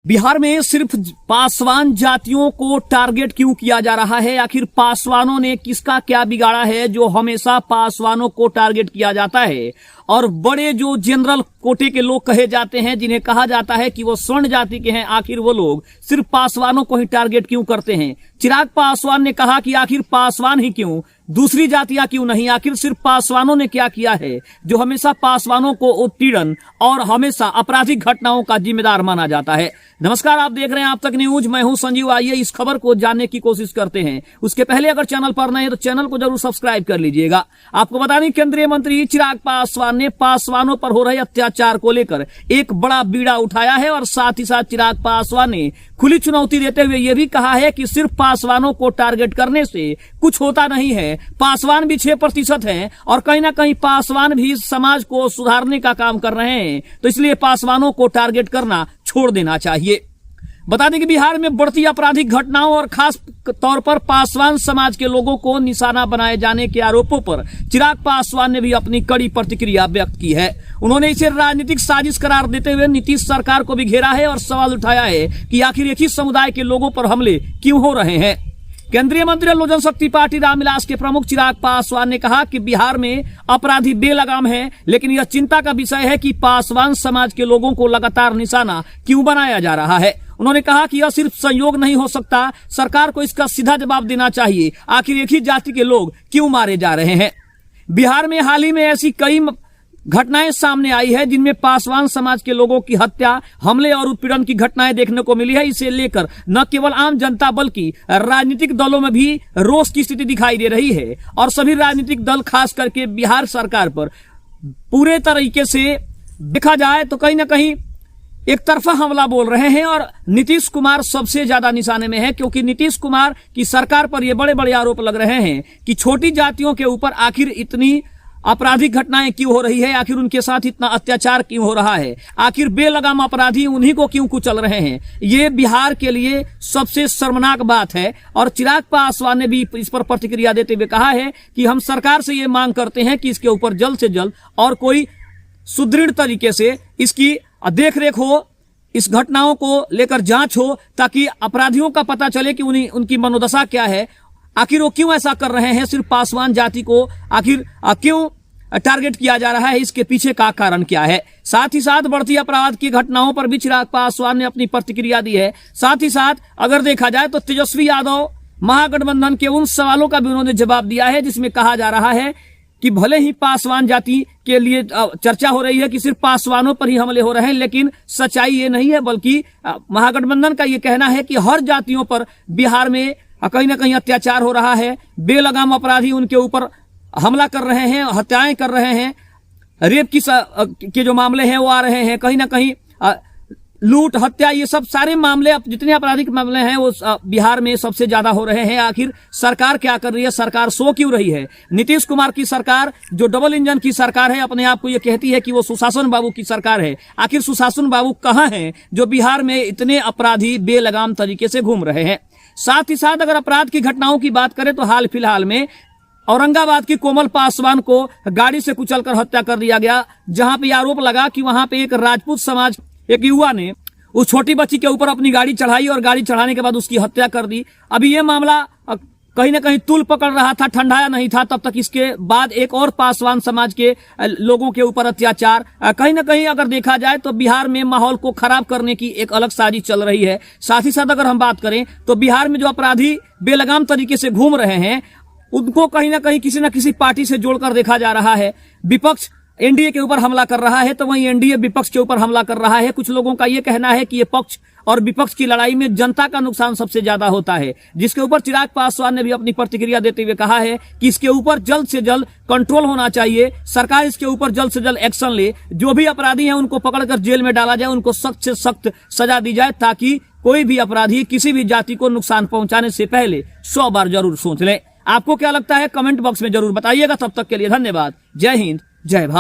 बिहार में सिर्फ पासवान जातियों को टारगेट क्यों किया जा रहा है? आखिर पासवानों ने किसका क्या बिगाड़ा है जो हमेशा पासवानों को टारगेट किया जाता है? और बड़े जो जनरल कोटे के लोग कहे जाते हैं, जिन्हें कहा जाता है कि वो स्वर्ण जाति के हैं, आखिर वो लोग सिर्फ पासवानों को ही टारगेट क्यों करते हैं? चिराग पासवान ने कहा कि आखिर पासवान ही क्यों, दूसरी जातियां क्यों नहीं? आखिर सिर्फ पासवानों ने क्या किया है जो हमेशा पासवानों को उत्पीड़न और हमेशा आपराधिक घटनाओं का जिम्मेदार माना जाता है? नमस्कार, आप देख रहे हैं आप तक न्यूज। मैं हूं संजीव। आइए इस खबर को जानने की कोशिश करते हैं। उसके पहले अगर चैनल पर नए हैं तो चैनल को जरूर सब्सक्राइब कर लीजिएगा। आपको बता दें, केंद्रीय मंत्री चिराग पासवान ने पासवानों पर हो रहे अत्याचार को लेकर एक बड़ा बीड़ा उठाया है और साथ ही साथ चिराग पासवान ने खुली चुनौती देते हुए यह भी कहा है कि सिर्फ पासवानों को टारगेट करने से कुछ होता नहीं है। पासवान भी 6% हैं और कहीं ना कहीं पासवान भी समाज को सुधारने का काम कर रहे हैं, तो इसलिए पासवानों को टारगेट करना छोड़ देना चाहिए। बता दें कि बिहार में बढ़ती आपराधिक घटनाओं और खास तौर पर पासवान समाज के लोगों को निशाना बनाए जाने के आरोपों पर चिराग पासवान ने भी अपनी कड़ी प्रतिक्रिया व्यक्त की है। उन्होंने इसे राजनीतिक साजिश करार देते हुए नीतीश सरकार को भी घेरा है और सवाल उठाया है कि आखिर एक ही समुदाय के लोगों पर हमले क्यों हो रहे हैं। केंद्रीय मंत्री लोक जनशक्ति पार्टी रामविलास के प्रमुख चिराग पासवान ने कहा कि बिहार में अपराधी बेलगाम है, लेकिन यह चिंता का विषय है कि पासवान समाज के लोगों को लगातार निशाना क्यों बनाया जा रहा है। उन्होंने कहा कि यह सिर्फ संयोग नहीं हो सकता, सरकार को इसका सीधा जवाब देना चाहिए। आखिर एक ही जाति के लोग क्यों मारे जा रहे हैं? बिहार में हाल ही में ऐसी कई घटनाएं सामने आई है जिनमें पासवान समाज के लोगों की हत्या, हमले और उत्पीड़न की घटनाएं देखने को मिली है। इसे लेकर न केवल आम जनता बल्कि राजनीतिक दलों में भी रोष की स्थिति दिखाई दे रही है और सभी राजनीतिक दल खास करके बिहार सरकार पर पूरे तरीके से देखा जाए तो कहीं ना कहीं एक तरफा हमला बोल रहे हैं और नीतीश कुमार सबसे ज्यादा निशाने में है, क्योंकि नीतीश कुमार की सरकार पर ये बड़े बड़े आरोप लग रहे हैं कि छोटी जातियों के ऊपर आखिर इतनी आपराधिक घटनाएं क्यों हो रही है, आखिर उनके साथ इतना अत्याचार क्यों हो रहा है, आखिर बेलगाम अपराधी उन्हीं को क्यों कुचल रहे हैं। ये बिहार के लिए सबसे शर्मनाक बात है और चिराग पासवान ने भी इस पर प्रतिक्रिया देते हुए कहा है कि हम सरकार से ये मांग करते हैं कि इसके ऊपर जल्द से जल्द और कोई सुदृढ़ तरीके से इसकी देखरेख हो, इस घटनाओं को लेकर जांच हो, ताकि अपराधियों का पता चले कि उनकी मनोदशा क्या है, आखिर वो क्यों ऐसा कर रहे हैं, सिर्फ पासवान जाति को आखिर क्यों टारगेट किया जा रहा है, इसके पीछे का कारण क्या है। साथ ही साथ बढ़ती अपराध की घटनाओं पर भी चिराग पासवान ने अपनी प्रतिक्रिया दी है। साथ ही साथ अगर देखा जाए तो तेजस्वी यादव महागठबंधन के उन सवालों का भी उन्होंने जवाब दिया है जिसमें कहा जा रहा है कि भले ही पासवान जाति के लिए चर्चा हो रही है कि सिर्फ पासवानों पर ही हमले हो रहे हैं, लेकिन सच्चाई ये नहीं है, बल्कि महागठबंधन का ये कहना है कि हर जातियों पर बिहार में कहीं ना कहीं अत्याचार हो रहा है। बेलगाम अपराधी उनके ऊपर हमला कर रहे हैं, हत्याएं कर रहे हैं, रेप के जो मामले हैं वो आ रहे हैं, कहीं ना कहीं लूट हत्या, ये सब सारे मामले, जितने आपराधिक मामले हैं वो बिहार में सबसे ज्यादा हो रहे हैं। आखिर सरकार क्या कर रही है, सरकार सो क्यों रही है? नीतीश कुमार की सरकार जो डबल इंजन की सरकार है, अपने आप को ये कहती है कि वो सुशासन बाबू की सरकार है। आखिर सुशासन बाबू कहाँ हैं जो बिहार में इतने अपराधी बेलगाम तरीके से घूम रहे हैं? साथ ही साथ अगर अपराध की घटनाओं की बात करें तो हाल फिलहाल में औरंगाबाद की कोमल पासवान को गाड़ी से कुचलकर हत्या कर दिया गया, जहां पे आरोप लगा कि वहां पे एक राजपूत समाज एक युवा ने उस छोटी बच्ची के ऊपर अपनी गाड़ी चढ़ाई और गाड़ी चढ़ाने के बाद उसकी हत्या कर दी। अभी ये मामला कहीं ना कहीं तूल पकड़ रहा था, ठंडाया नहीं था, तब तक इसके बाद एक और पासवान समाज के लोगों के ऊपर अत्याचार, कहीं ना कहीं अगर देखा जाए तो बिहार में माहौल को खराब करने की एक अलग साजिश चल रही है। साथ ही साथ अगर हम बात करें तो बिहार में जो अपराधी बेलगाम तरीके से घूम रहे हैं उनको कहीं ना कहीं किसी न किसी पार्टी से जोड़कर देखा जा रहा है। विपक्ष एनडीए के ऊपर हमला कर रहा है तो वहीं एनडीए विपक्ष के ऊपर हमला कर रहा है। कुछ लोगों का यह कहना है कि ये पक्ष और विपक्ष की लड़ाई में जनता का नुकसान सबसे ज्यादा होता है, जिसके ऊपर चिराग पासवान ने भी अपनी प्रतिक्रिया देते हुए कहा है कि इसके ऊपर जल्द से जल्द कंट्रोल होना चाहिए, सरकार इसके ऊपर जल्द से जल्द एक्शन ले, जो भी अपराधी हैं उनको पकड़कर जेल में डाला जाए, उनको सख्त से सख्त सजा दी जाए, ताकि कोई भी अपराधी किसी भी जाति को नुकसान पहुंचाने से पहले 100 बार जरूर सोच ले। आपको क्या लगता है कमेंट बॉक्स में जरूर बताइएगा। तब तक के लिए धन्यवाद। जय हिंद, जय भारत।